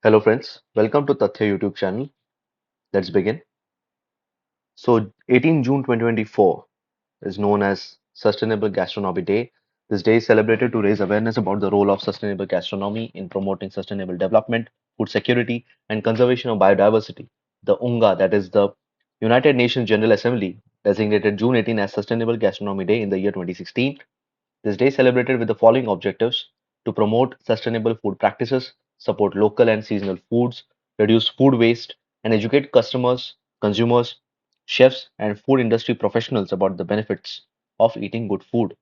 Hello friends, welcome to Tathya YouTube channel. Let's begin. So 18 June 2024 is known as Sustainable Gastronomy Day. This day is celebrated to raise awareness about the role of sustainable gastronomy in promoting sustainable development, food security, and conservation of biodiversity. The UNGA, that is the United Nations General Assembly, designated June 18 as Sustainable Gastronomy Day in the year 2016. This day is celebrated with the following objectives: to promote sustainable food practices, support local and seasonal foods, reduce food waste, and educate customers, consumers, chefs, and food industry professionals about the benefits of eating good food.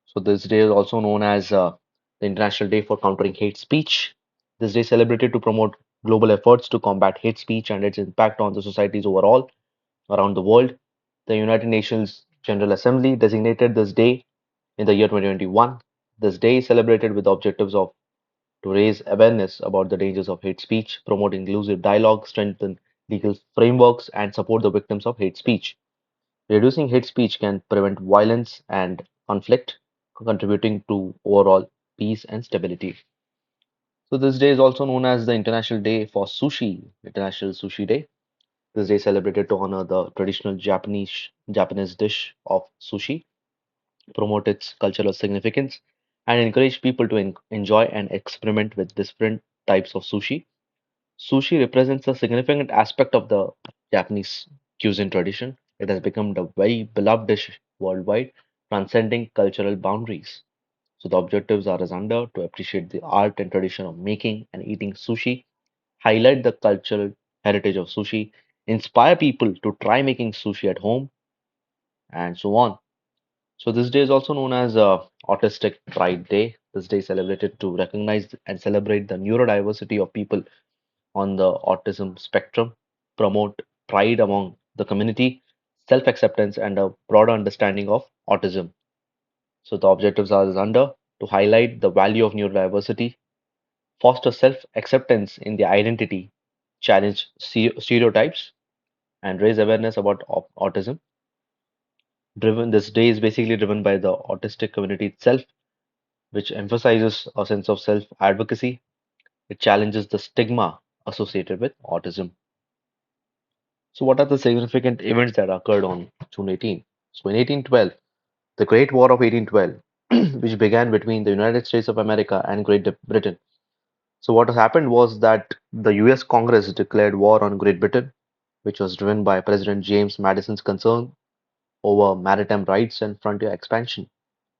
So, this day is also known as the International Day for Countering Hate Speech. This day is celebrated to promote global efforts to combat hate speech and its impact on the societies overall around the world. The United Nations General Assembly designated this day in the year 2021. This day is celebrated with the objectives of to raise awareness about the dangers of hate speech, promote inclusive dialogue, strengthen legal frameworks, and support the victims of hate speech. Reducing hate speech can prevent violence and conflict, contributing to overall peace and stability. So this day is also known as the International Day for Sushi, International Sushi Day. This day is celebrated to honor the traditional Japanese dish of sushi, promote its cultural significance, and encourage people to enjoy and experiment with different types of sushi. Sushi represents a significant aspect of the Japanese cuisine tradition. It has become a very beloved dish worldwide, transcending cultural boundaries. So the objectives are as under: to appreciate the art and tradition of making and eating sushi, highlight the cultural heritage of sushi, inspire people to try making sushi at home, and so on. So this day is also known as Autistic Pride Day. This day is celebrated to recognize and celebrate the neurodiversity of people on the autism spectrum, promote pride among the community, self-acceptance, and a broader understanding of autism. So the objectives are as under: to highlight the value of neurodiversity, foster self-acceptance in the identity, challenge stereotypes, and raise awareness about autism. This day is basically driven by the autistic community itself, which emphasizes a sense of self advocacy. It challenges the stigma associated with autism. So, what are the significant events that occurred on June 18? So, in 1812, the Great War of 1812, which began between the United States of America and Great Britain. So, what has happened was that the US Congress declared war on Great Britain, which was driven by President James Madison's concern over maritime rights and frontier expansion.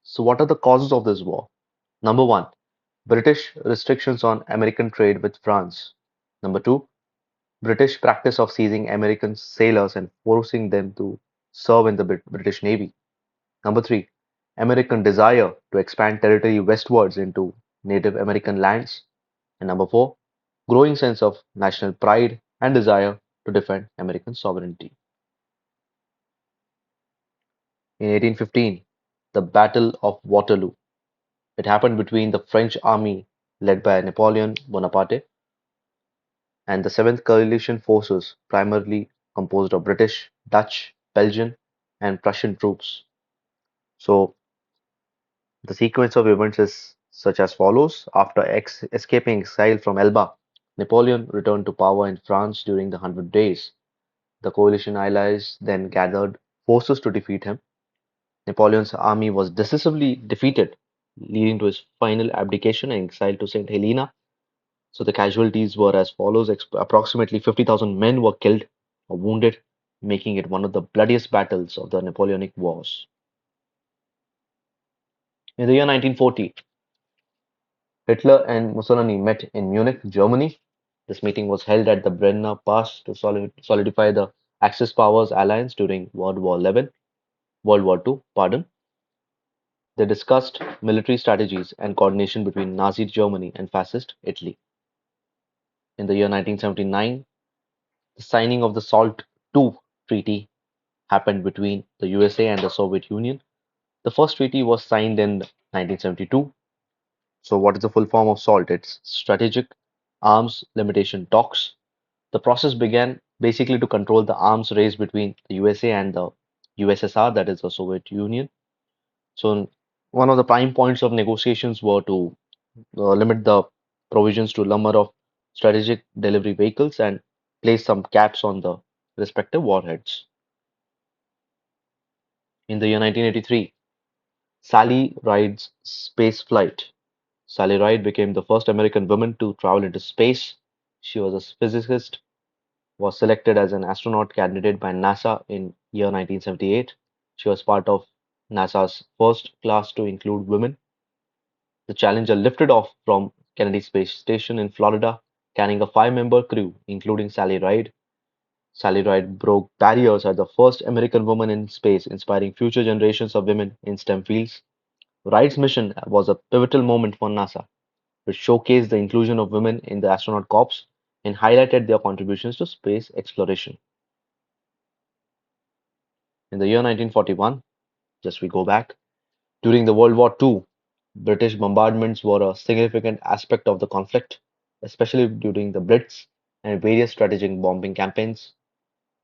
So, what are the causes of this war? Number one, British restrictions on American trade with France. Number two, British practice of seizing American sailors and forcing them to serve in the British Navy. Number three, American desire to expand territory westwards into Native American lands. And number four, growing sense of national pride and desire to defend American sovereignty. In 1815, the Battle of Waterloo. It happened between the French army led by Napoleon Bonaparte and the Seventh Coalition forces, primarily composed of British, Dutch, Belgian, and Prussian troops. So, the sequence of events is such as follows. After escaping exile from Elba, Napoleon returned to power in France during the Hundred Days. The coalition allies then gathered forces to defeat him. Napoleon's army was decisively defeated, leading to his final abdication and exile to St. Helena. So the casualties were as follows: approximately 50,000 men were killed or wounded, making it one of the bloodiest battles of the Napoleonic Wars. In the year 1940, Hitler and Mussolini met in Munich, Germany. This meeting was held at the Brenner Pass to solidify the Axis powers alliance during World War II, pardon. They discussed military strategies and coordination between Nazi Germany and fascist Italy. In the year 1979, the signing of the SALT II treaty happened between the USA and the Soviet Union. The first treaty was signed in 1972. So, what is the full form of SALT? It's Strategic Arms Limitation Talks. The process began basically to control the arms race between the USA and the USSR, that is the Soviet Union. So, one of the prime points of negotiations were to limit the provisions to number of strategic delivery vehicles, and placed some caps on the respective warheads. In the year 1983, Sally Ride's space flight. Sally Ride became the first American woman to travel into space. She was a physicist, was selected as an astronaut candidate by NASA in year 1978. She was part of NASA's first class to include women. The Challenger lifted off from Kennedy Space Station in Florida, carrying a five-member crew, including Sally Ride. Sally Ride broke barriers as the first American woman in space, inspiring future generations of women in STEM fields. Ride's mission was a pivotal moment for NASA, which showcased the inclusion of women in the astronaut corps and highlighted their contributions to space exploration. In the year 1941, just we go back, during the World War II, British bombardments were a significant aspect of the conflict, especially during the Blitz and various strategic bombing campaigns.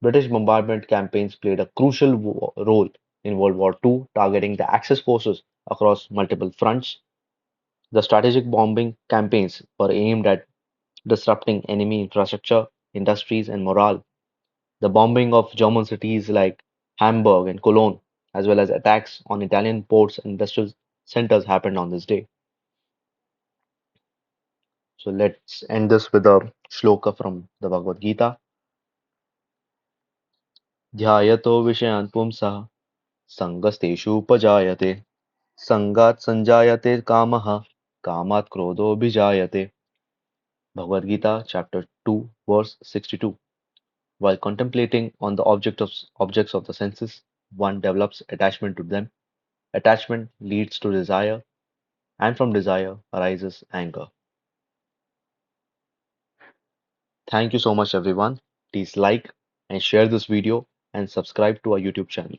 British bombardment campaigns played a crucial role in World War II, targeting the Axis forces across multiple fronts. The strategic bombing campaigns were aimed at disrupting enemy infrastructure, industries, and morale. The bombing of German cities like Hamburg and Cologne, as well as attacks on Italian ports and industrial centers, happened on this day. So let's end this with a shloka from the Bhagavad Gita. ध्यायतो विषयान् पुंसः सङ्गस्तेषूपजायते संगात् संजायते कामः कामात् क्रोधोऽभिजायते. Bhagavad Gita, chapter 2, verse 62. While contemplating on the objects of the senses, one develops attachment to them. Attachment leads to desire, and from desire arises anger. Thank you so much, everyone. Please like and share this video and subscribe to our YouTube channel.